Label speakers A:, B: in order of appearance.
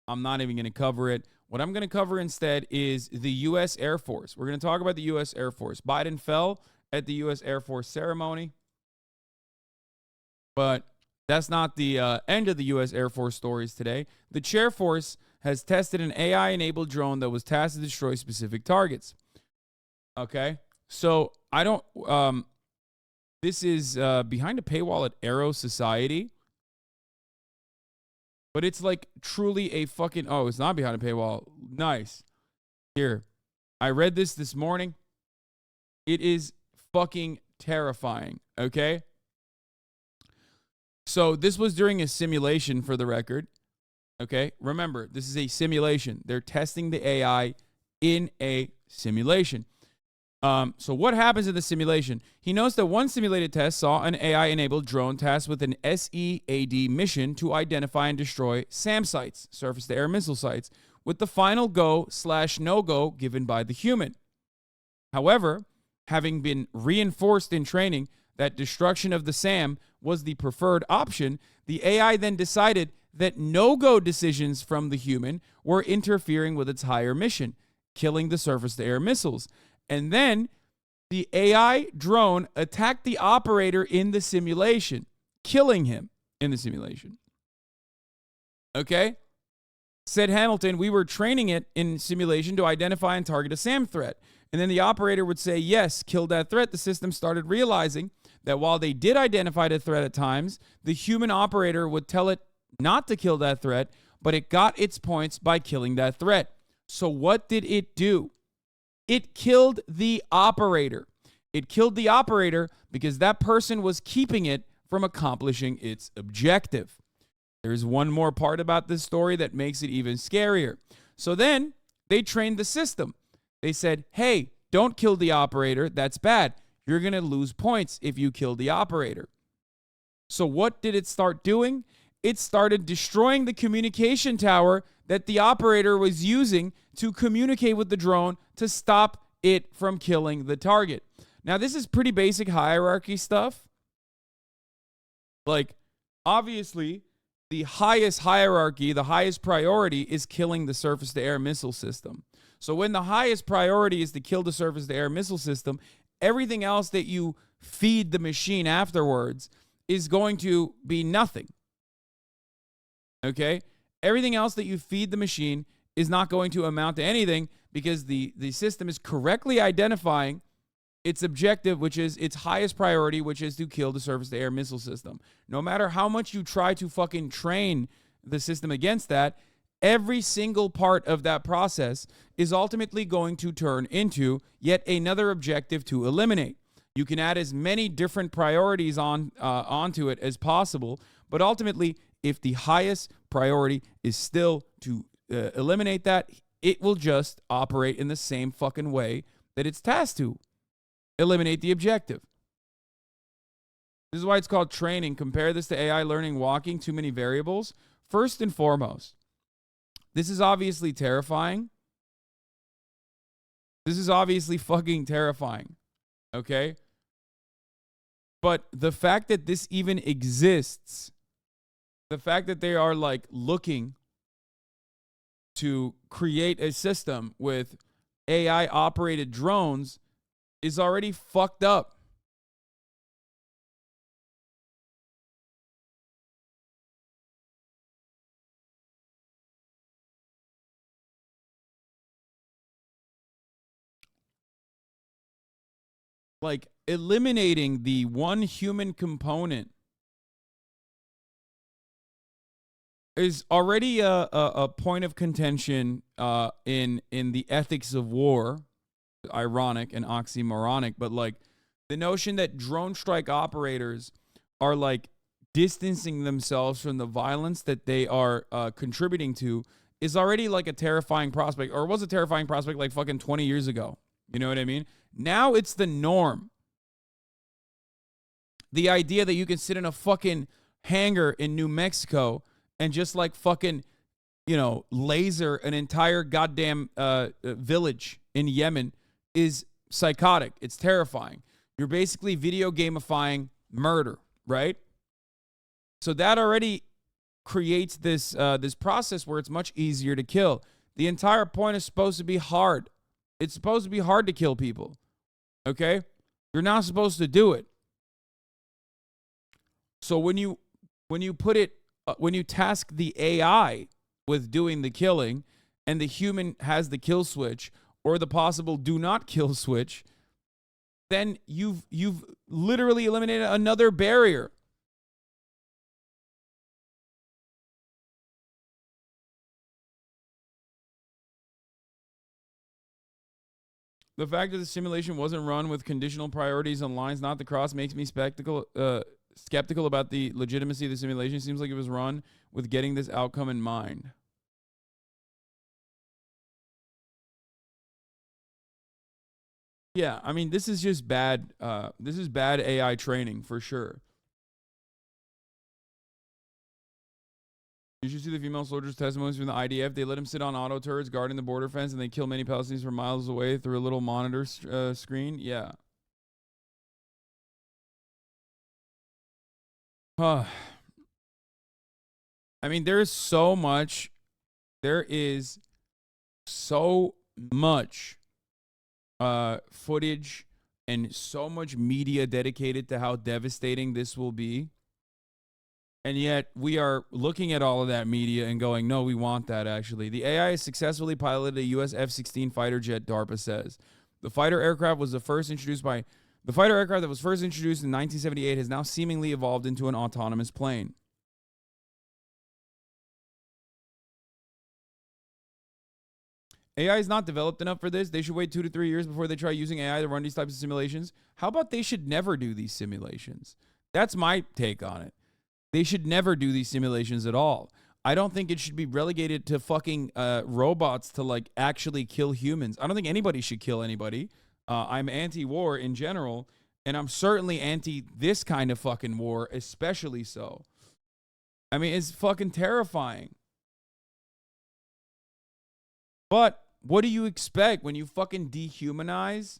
A: I'm not even going to cover it. What I'm going to cover instead is the U.S. Air Force. We're going to talk about the U.S. Air Force. Biden fell at the U.S. Air Force ceremony, but that's not the end of the U.S. Air Force stories today. The Chair Force has tested an AI-enabled drone that was tasked to destroy specific targets. Okay, so I don't. This is behind a paywall at Aero Society, but it's like truly a fucking. Oh, it's not behind a paywall. Nice. Here, I read this morning. It is fucking terrifying. Okay. So this was during a simulation, for the record. Okay, remember, this is a simulation. They're testing the AI in a simulation. So what happens in the simulation? He notes that one simulated test saw an AI-enabled drone tasked with an SEAD mission to identify and destroy SAM sites, surface-to-air missile sites, with the final go/no-go given by the human. However, having been reinforced in training that destruction of the SAM was the preferred option, the AI then decided that no-go decisions from the human were interfering with its higher mission, killing the surface-to-air missiles. And then the AI drone attacked the operator in the simulation, killing him in the simulation. Okay? Said Hamilton, we were training it in simulation to identify and target a SAM threat. And then the operator would say, yes, kill that threat. The system started realizing that while they did identify the threat at times, the human operator would tell it not to kill that threat, but it got its points by killing that threat. So what did it do? It killed the operator. It killed the operator because that person was keeping it from accomplishing its objective. There's one more part about this story that makes it even scarier. So then they trained the system. They said, hey, don't kill the operator. That's bad. You're going to lose points if you kill the operator. So what did it start doing? It started destroying the communication tower that the operator was using to communicate with the drone to stop it from killing the target. Now, this is pretty basic hierarchy stuff. Like, obviously, the highest hierarchy, the highest priority is killing the surface-to-air missile system. So when the highest priority is to kill the surface-to-air missile system, everything else that you feed the machine afterwards is going to be nothing. Okay? Everything else that you feed the machine is not going to amount to anything because the system is correctly identifying its objective, which is its highest priority, which is to kill the surface-to-air missile system. No matter how much you try to fucking train the system against that, every single part of that process is ultimately going to turn into yet another objective to eliminate. You can add as many different priorities onto it as possible, but ultimately, if the highest priority is still to eliminate that, it will just operate in the same fucking way that it's tasked to. Eliminate the objective. This is why it's called training. Compare this to AI learning walking, too many variables. First and foremost, this is obviously terrifying. This is obviously fucking terrifying. Okay? But the fact that this even exists, the fact that they are like looking to create a system with AI operated drones is already fucked up. Like eliminating the one human component is already a point of contention in the ethics of war. Ironic and oxymoronic, but like the notion that drone strike operators are like distancing themselves from the violence that they are contributing to is already like a terrifying prospect, or was a terrifying prospect like fucking 20 years ago. You know what I mean? Now it's the norm. The idea that you can sit in a fucking hangar in New Mexico and just like fucking, laser an entire goddamn village in Yemen is psychotic. It's terrifying. You're basically video gamifying murder, right? So that already creates this this process where it's much easier to kill. The entire point is supposed to be hard. It's supposed to be hard to kill people. Okay? You're not supposed to do it. So when you put it when you task the AI with doing the killing and the human has the kill switch or the possible do not kill switch, then you've literally eliminated another barrier. The fact that the simulation wasn't run with conditional priorities on lines not the cross makes me skeptical about the legitimacy of the simulation. It seems like it was run with getting this outcome in mind. Yeah, I mean, this is just bad. This is bad AI training for sure. You should see the female soldiers' testimonies from the IDF. They let him sit on auto turrets guarding the border fence, and they kill many Palestinians from miles away through a little monitor screen. Yeah. I mean, there is so much. There is so much footage and so much media dedicated to how devastating this will be. And yet we are looking at all of that media and going, no, we want that actually. The AI has successfully piloted a US F-16 fighter jet, DARPA says. The fighter aircraft that was first introduced in 1978 has now seemingly evolved into an autonomous plane. AI is not developed enough for this. They should wait 2 to 3 years before they try using AI to run these types of simulations. How about they should never do these simulations? That's my take on it. They should never do these simulations at all. I don't think it should be relegated to fucking robots to like actually kill humans. I don't think anybody should kill anybody. I'm anti-war in general, and I'm certainly anti this kind of fucking war, especially so. I mean, it's fucking terrifying. But what do you expect when you fucking dehumanize